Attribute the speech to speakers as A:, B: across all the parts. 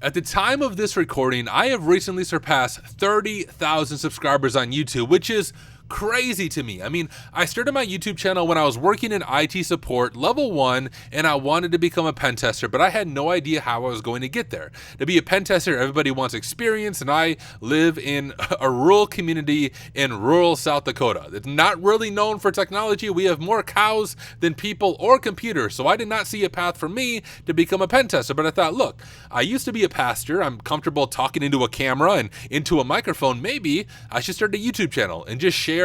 A: At the time of this recording, I have recently surpassed 30,000 subscribers on YouTube, which is crazy to me. I mean, I started my YouTube channel when I was working in IT support, level 1, and I wanted to become a pen tester, but I had no idea how I was going to get there. To be a pen tester, everybody wants experience, and I live in a rural community in rural South Dakota. It's not really known for technology. We have more cows than people or computers, so I did not see a path for me to become a pen tester, but I thought, look, I used to be a pastor. I'm comfortable talking into a camera and into a microphone. Maybe I should start a YouTube channel and just share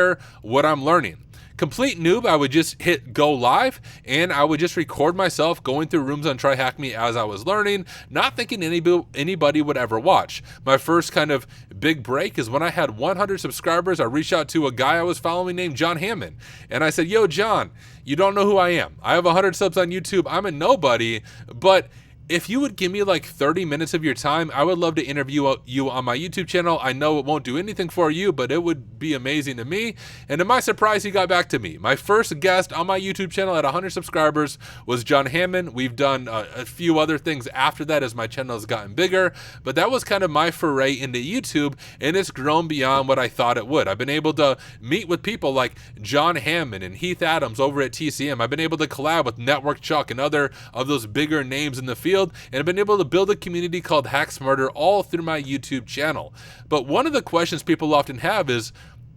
A: what I'm learning. Complete noob, I would just hit go live and I would just record myself going through rooms on Try Hack Me as I was learning, not thinking anybody would ever watch. My first kind of big break is when I had 100 subscribers. I reached out to a guy I was following named John Hammond, and I said, yo, John, you don't know who I am. I have 100 subs on YouTube. I'm a nobody, but if you would give me like 30 minutes of your time, I would love to interview you on my YouTube channel. I know it won't do anything for you, but it would be amazing to me. And to my surprise, he got back to me. My first guest on my YouTube channel at 100 subscribers was John Hammond. We've done a few other things after that as my channel has gotten bigger, but that was kind of my foray into YouTube, and it's grown beyond what I thought it would. I've been able to meet with people like John Hammond and Heath Adams over at TCM. I've been able to collab with Network Chuck and other of those bigger names in the field, and I've been able to build a community called Hack Smarter all through my YouTube channel. But one of the questions people often have is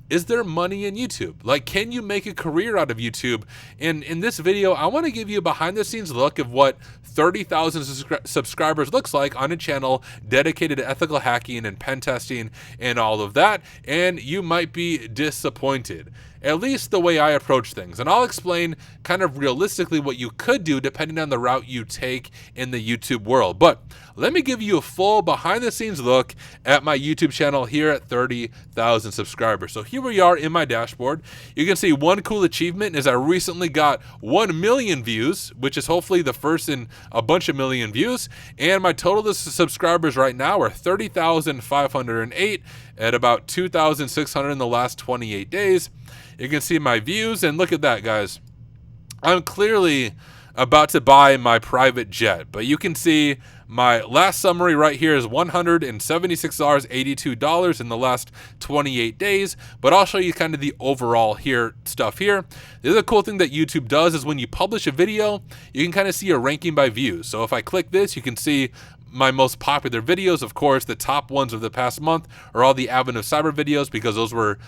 A: there money in YouTube? Like, can you make a career out of YouTube? And in this video, I want to give you a behind the scenes look of what 30,000 subscribers looks like on a channel dedicated to ethical hacking and pen testing and all of that. And you might be disappointed, at least the way I approach things. And I'll explain kind of realistically what you could do depending on the route you take in the YouTube world. But let me give you a full behind the scenes look at my YouTube channel here at 30,000 subscribers. So here we are in my dashboard. You can see one cool achievement is I recently got 1 million views, which is hopefully the first in a bunch of million views. And my total subscribers right now are 30,508 at about 2,600 in the last 28 days. You can see my views, and look at that, guys. I'm clearly about to buy my private jet, but you can see my last summary right here is $176.82 in the last 28 days, but I'll show you kind of the overall stuff here. The other cool thing that YouTube does is when you publish a video, you can kind of see a ranking by views. So if I click this, you can see my most popular videos. Of course, the top ones of the past month are all the Advent of Cyber videos because those were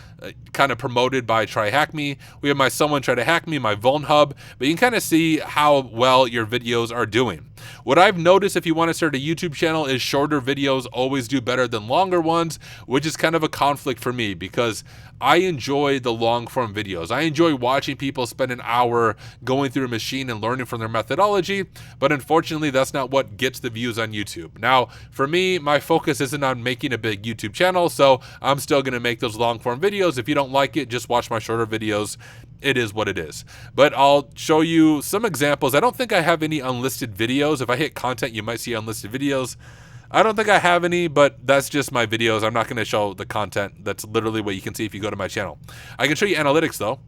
A: kind of promoted by Try Hack Me. We have my Someone Try to Hack Me, my Vuln Hub, but you can kind of see how well your videos are doing. What I've noticed if you want to start a YouTube channel is shorter videos always do better than longer ones, which is kind of a conflict for me because I enjoy the long form videos. I enjoy watching people spend an hour going through a machine and learning from their methodology, but unfortunately that's not what gets the views on YouTube. Now, for me, my focus isn't on making a big YouTube channel, so I'm still going to make those long form videos. If you don't like it, just watch my shorter videos. It is what it is. But I'll show you some examples. I don't think I have any unlisted videos. If I hit content, you might see unlisted videos. I don't think I have any, but that's just my videos. I'm not going to show the content. That's literally what you can see if you go to my channel. I can show you analytics though.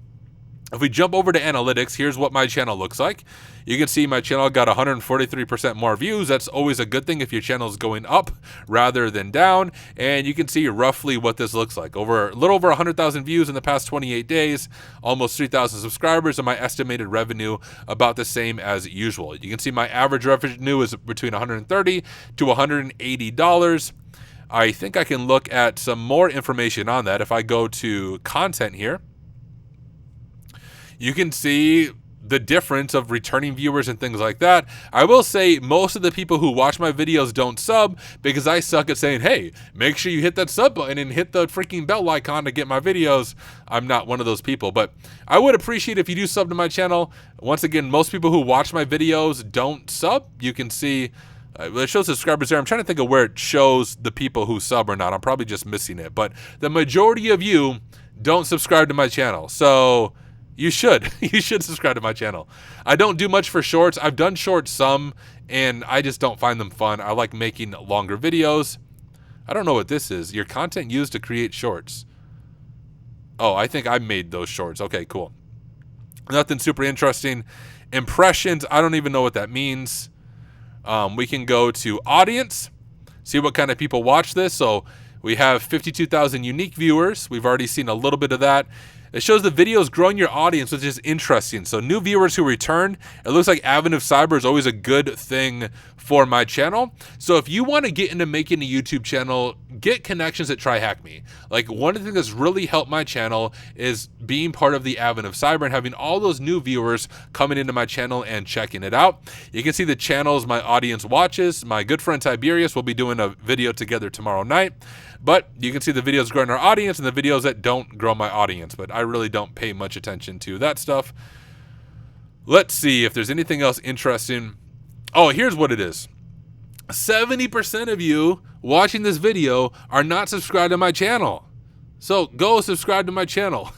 A: If we jump over to analytics, here's what my channel looks like. You can see my channel got 143% more views. That's always a good thing if your channel is going up rather than down. And you can see roughly what this looks like. A little over 100,000 views in the past 28 days, almost 3,000 subscribers, and my estimated revenue about the same as usual. You can see my average revenue is between $130 to $180. I think I can look at some more information on that. If I go to content here, you can see the difference of returning viewers and things like that. I will say most of the people who watch my videos don't sub because I suck at saying, hey, make sure you hit that sub button and hit the freaking bell icon to get my videos. I'm not one of those people, but I would appreciate if you do sub to my channel. Once again, most people who watch my videos don't sub. You can see it shows subscribers there. I'm trying to think of where it shows the people who sub or not. I'm probably just missing it, but the majority of you don't subscribe to my channel. So you should. You should subscribe to my channel. I don't do much for shorts. I've done shorts some, and I just don't find them fun. I like making longer videos. I don't know what this is. Your content used to create shorts. Oh, I think I made those shorts. Okay, cool. Nothing super interesting. Impressions, I don't even know what that means. We can go to audience. see what kind of people watch this. So we have 52,000 unique viewers. We've already seen a little bit of that. It shows the videos growing your audience, which is interesting. So new viewers who return, it looks like Advent of Cyber is always a good thing for my channel. So if you want to get into making a YouTube channel, get connections at TryHackMe. Like, one of the things that's really helped my channel is being part of the Advent of Cyber and having all those new viewers coming into my channel and checking it out. You can see the channels my audience watches. My good friend Tiberius will be doing a video together tomorrow night. But you can see the videos growing our audience and the videos that don't grow my audience. But I really don't pay much attention to that stuff. Let's see if there's anything else interesting. Oh, here's what it is. 70% of you watching this video are not subscribed to my channel. So go subscribe to my channel.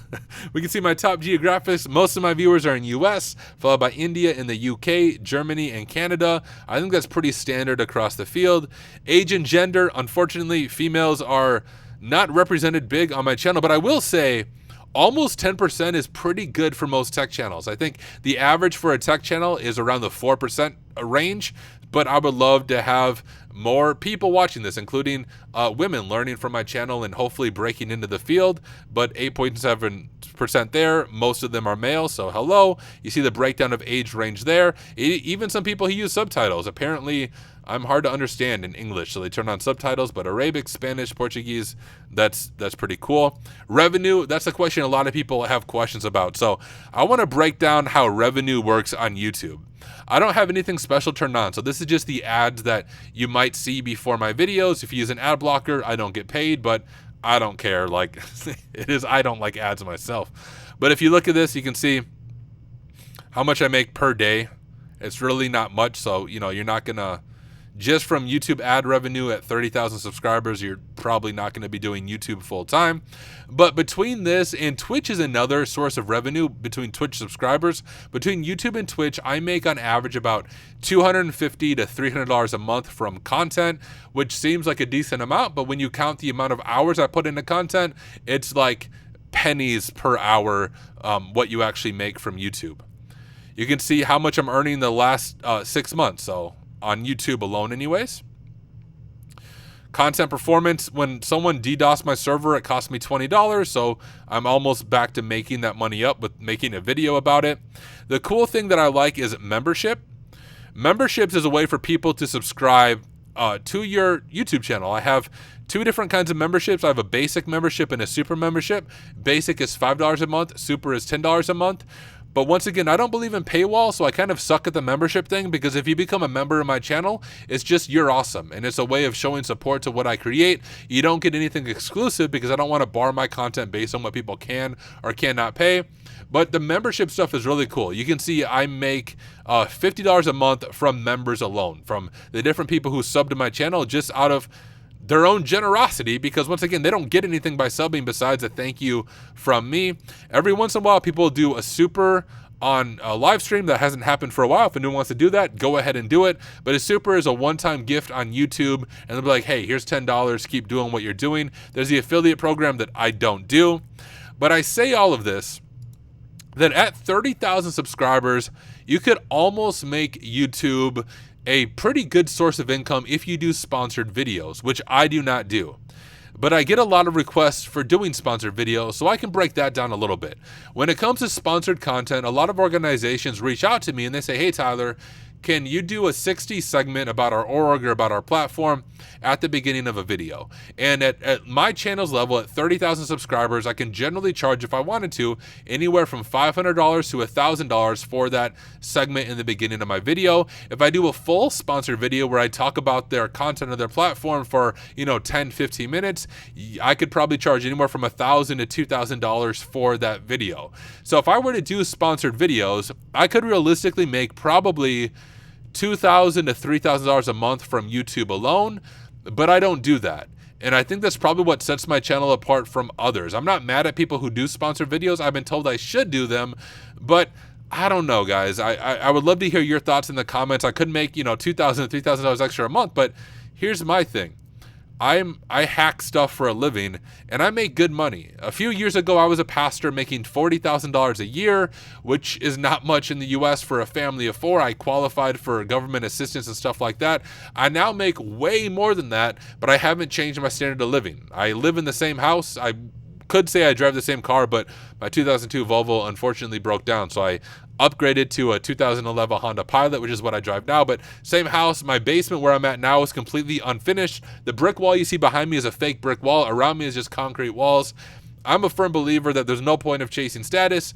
A: We can see my top geographics. Most of my viewers are in US, followed by India and the UK, Germany, and Canada. I think that's pretty standard across the field. Age and gender, unfortunately, females are not represented big on my channel, but I will say almost 10% is pretty good for most tech channels. I think the average for a tech channel is around the 4% range, but I would love to have more people watching this, including women learning from my channel and hopefully breaking into the field. But 8.7% there, most of them are male, so hello. You see the breakdown of age range there. Even some people who use subtitles. Apparently, I'm hard to understand in English, so they turn on subtitles, but Arabic, Spanish, Portuguese, that's pretty cool. Revenue, that's a question a lot of people have questions about. So I want to break down how revenue works on YouTube. I don't have anything special turned on, so this is just the ads that you might see before my videos. If you use an ad blocker, I don't get paid, but I don't care. Like, I don't like ads myself. But if you look at this, you can see how much I make per day. It's really not much, so you're not gonna, just from YouTube ad revenue at 30,000 subscribers, you're probably not going to be doing YouTube full time. But between this and Twitch is another source of revenue between Twitch subscribers. Between YouTube and Twitch, I make on average about $250 to $300 a month from content, which seems like a decent amount. But when you count the amount of hours I put into content, it's like pennies per hour what you actually make from YouTube. You can see how much I'm earning the last 6 months. So on YouTube alone anyways. Content performance, when someone DDoSed my server, it cost me $20, so I'm almost back to making that money up with making a video about it. The cool thing that I like is membership. Memberships is a way for people to subscribe to your YouTube channel. I have two different kinds of memberships. I have a basic membership and a super membership. Basic is $5 a month, super is $10 a month. But once again, I don't believe in paywall, so I kind of suck at the membership thing, because if you become a member of my channel, it's just you're awesome. And it's a way of showing support to what I create. You don't get anything exclusive because I don't want to bar my content based on what people can or cannot pay. But the membership stuff is really cool. You can see I make $50 a month from members alone, from the different people who sub to my channel just out of their own generosity, because once again, they don't get anything by subbing besides a thank you from me. Every once in a while, people do a super on a live stream. That hasn't happened for a while. If anyone wants to do that, go ahead and do it. But a super is a one-time gift on YouTube, and they'll be like, hey, here's $10, keep doing what you're doing. There's the affiliate program that I don't do. But I say all of this, that at 30,000 subscribers, you could almost make YouTube a pretty good source of income if you do sponsored videos, which I do not do. But I get a lot of requests for doing sponsored videos, so I can break that down a little bit. When it comes to sponsored content, a lot of organizations reach out to me and they say, hey, Tyler, can you do a 60 segment about our org or about our platform at the beginning of a video? And at my channel's level, at 30,000 subscribers, I can generally charge, if I wanted to, anywhere from $500 to $1,000 for that segment in the beginning of my video. If I do a full sponsored video where I talk about their content or their platform for 10, 15 minutes, I could probably charge anywhere from $1,000 to $2,000 for that video. So if I were to do sponsored videos, I could realistically make probably $2,000 to $3,000 a month from YouTube alone, but I don't do that. And I think that's probably what sets my channel apart from others. I'm not mad at people who do sponsored videos. I've been told I should do them, but I don't know, guys. I would love to hear your thoughts in the comments. I could make, $2,000 to $3,000 extra a month, but here's my thing. I hack stuff for a living, and I make good money. A few years ago, I was a pastor making $40,000 a year, which is not much in the US for a family of four. I qualified for government assistance and stuff like that. I now make way more than that, but I haven't changed my standard of living. I live in the same house. I could say I drive the same car, but my 2002 Volvo unfortunately broke down, so I upgraded to a 2011 Honda Pilot, which is what I drive now. But same house. My basement where I'm at now is completely unfinished. The brick wall you see behind me is a fake brick wall. Around me is just concrete walls. I'm a firm believer that there's no point of chasing status.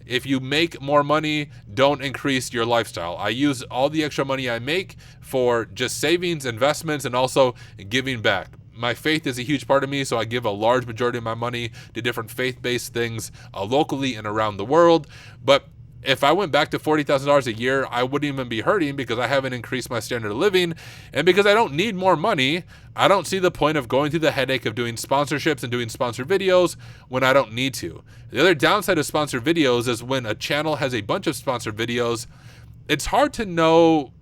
A: If you make more money, don't increase your lifestyle. I use all the extra money I make for just savings, investments, and also giving back. My faith is a huge part of me, so I give a large majority of my money to different faith-based things locally and around the world. But if I went back to $40,000 a year, I wouldn't even be hurting because I haven't increased my standard of living. And because I don't need more money, I don't see the point of going through the headache of doing sponsorships and doing sponsored videos when I don't need to. The other downside of sponsored videos is when a channel has a bunch of sponsored videos, it's hard to know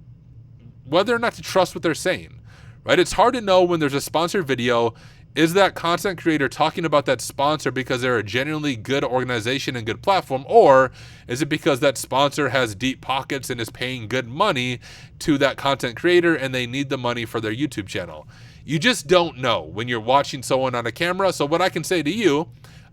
A: whether or not to trust what they're saying, right? It's hard to know when there's a sponsored video. Is that content creator talking about that sponsor because they're a genuinely good organization and good platform, or is it because that sponsor has deep pockets and is paying good money to that content creator and they need the money for their YouTube channel? You just don't know when you're watching someone on a camera. So what I can say to you,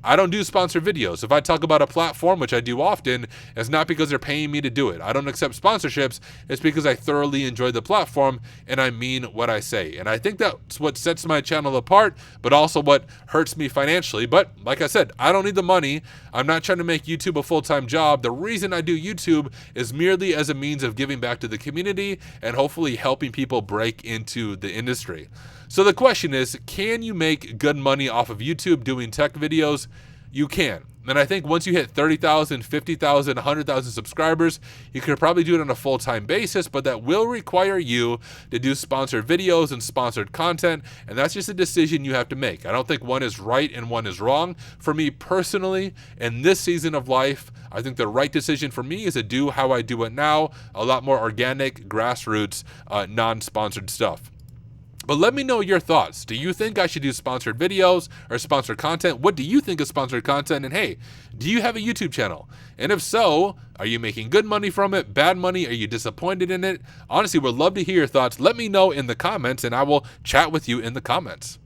A: I don't do sponsored videos. If I talk about a platform, which I do often, it's not because they're paying me to do it. I don't accept sponsorships. It's because I thoroughly enjoy the platform and I mean what I say. And I think that's what sets my channel apart, but also what hurts me financially. But like I said, I don't need the money. I'm not trying to make YouTube a full-time job. The reason I do YouTube is merely as a means of giving back to the community and hopefully helping people break into the industry. So the question is, can you make good money off of YouTube doing tech videos? You can. And I think once you hit 30,000, 50,000, 100,000 subscribers, you could probably do it on a full-time basis, but that will require you to do sponsored videos and sponsored content, and that's just a decision you have to make. I don't think one is right and one is wrong. For me personally, in this season of life, I think the right decision for me is to do how I do it now, a lot more organic, grassroots, non-sponsored stuff. But let me know your thoughts. Do you think I should do sponsored videos or sponsored content? What do you think of sponsored content? And hey, do you have a YouTube channel? And if so, are you making good money from it, bad money? Are you disappointed in it? Honestly, would love to hear your thoughts. Let me know in the comments and I will chat with you in the comments.